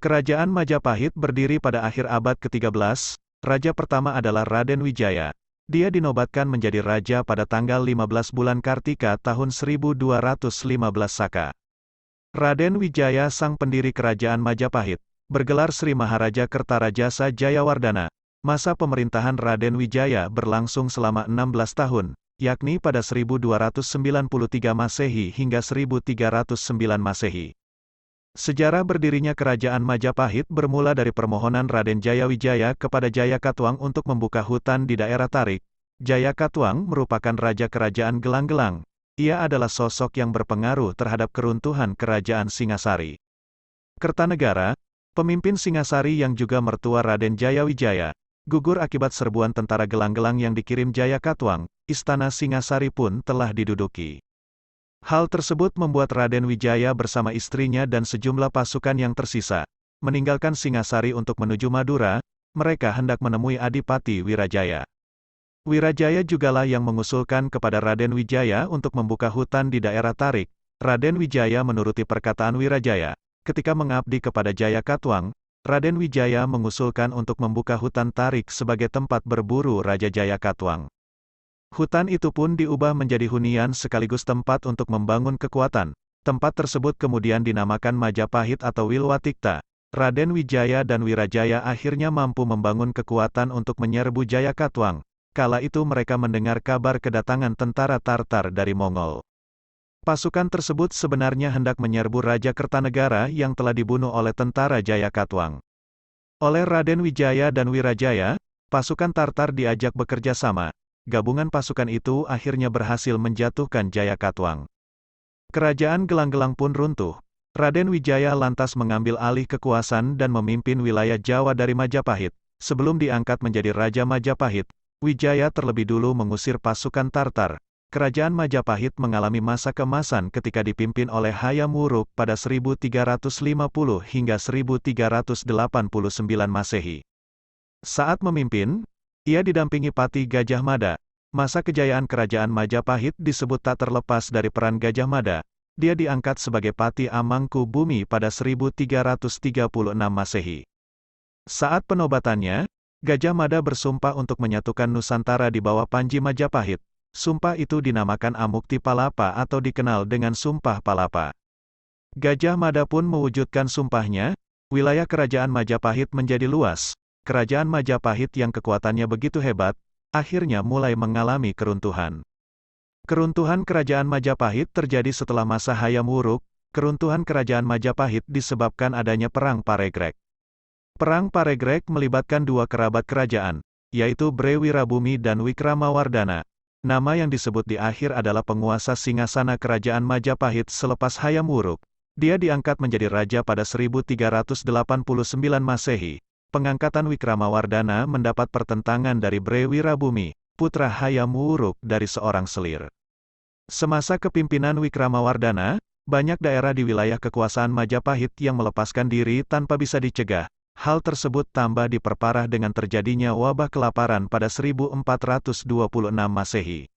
Kerajaan Majapahit berdiri pada akhir abad ke-13, raja pertama adalah Raden Wijaya. Dia dinobatkan menjadi raja pada tanggal 15 bulan Kartika tahun 1215 Saka. Raden Wijaya sang pendiri kerajaan Majapahit, bergelar Sri Maharaja Kertarajasa Jayawardana. Masa pemerintahan Raden Wijaya berlangsung selama 16 tahun, yakni pada 1293 Masehi hingga 1309 Masehi. Sejarah berdirinya kerajaan Majapahit bermula dari permohonan Raden Jayawijaya kepada Jayakatwang untuk membuka hutan di daerah Tarik. Jayakatwang merupakan raja kerajaan Gelang-Gelang. Ia adalah sosok yang berpengaruh terhadap keruntuhan kerajaan Singasari. Kertanegara, pemimpin Singasari yang juga mertua Raden Jayawijaya, gugur akibat serbuan tentara Gelang-Gelang yang dikirim Jayakatwang. Istana Singasari pun telah diduduki. Hal tersebut membuat Raden Wijaya bersama istrinya dan sejumlah pasukan yang tersisa, meninggalkan Singasari untuk menuju Madura. Mereka hendak menemui Adipati Wirajaya. Wirajaya jugalah yang mengusulkan kepada Raden Wijaya untuk membuka hutan di daerah Tarik. Raden Wijaya menuruti perkataan Wirajaya. Ketika mengabdi kepada Jayakatwang, Raden Wijaya mengusulkan untuk membuka hutan Tarik sebagai tempat berburu Raja Jayakatwang. Hutan itu pun diubah menjadi hunian sekaligus tempat untuk membangun kekuatan. Tempat tersebut kemudian dinamakan Majapahit atau Wilwatikta. Raden Wijaya dan Wirajaya akhirnya mampu membangun kekuatan untuk menyerbu Jayakatwang. Kala itu mereka mendengar kabar kedatangan tentara Tartar dari Mongol. Pasukan tersebut sebenarnya hendak menyerbu Raja Kertanegara yang telah dibunuh oleh tentara Jayakatwang. Oleh Raden Wijaya dan Wirajaya, pasukan Tartar diajak bekerja sama. Gabungan pasukan itu akhirnya berhasil menjatuhkan Jayakatwang. Kerajaan Gelang-Gelang pun runtuh. Raden Wijaya lantas mengambil alih kekuasaan dan memimpin wilayah Jawa dari Majapahit. Sebelum diangkat menjadi Raja Majapahit, Wijaya terlebih dulu mengusir pasukan Tartar. Kerajaan Majapahit mengalami masa keemasan ketika dipimpin oleh Hayam Wuruk pada 1350 hingga 1389 Masehi. Saat memimpin, ia didampingi Pati Gajah Mada. Masa kejayaan kerajaan Majapahit disebut tak terlepas dari peran Gajah Mada. Dia diangkat sebagai Pati Amangku Bumi pada 1336 Masehi. Saat penobatannya, Gajah Mada bersumpah untuk menyatukan Nusantara di bawah Panji Majapahit. Sumpah itu dinamakan Amukti Palapa atau dikenal dengan Sumpah Palapa. Gajah Mada pun mewujudkan sumpahnya. Wilayah kerajaan Majapahit menjadi luas. Kerajaan Majapahit yang kekuatannya begitu hebat, akhirnya mulai mengalami keruntuhan. Keruntuhan kerajaan Majapahit terjadi setelah masa Hayam Wuruk. Keruntuhan kerajaan Majapahit disebabkan adanya Perang Paregrek. Perang Paregrek melibatkan dua kerabat kerajaan, yaitu Bre Wirabumi dan Wikramawardhana. Nama yang disebut di akhir adalah penguasa singgasana kerajaan Majapahit selepas Hayam Wuruk. Dia diangkat menjadi raja pada 1389 Masehi. Pengangkatan Wikramawardhana mendapat pertentangan dari Bre Wirabumi, putra Hayam Wuruk dari seorang selir. Semasa kepimpinan Wikramawardhana, banyak daerah di wilayah kekuasaan Majapahit yang melepaskan diri tanpa bisa dicegah. Hal tersebut tambah diperparah dengan terjadinya wabah kelaparan pada 1426 Masehi.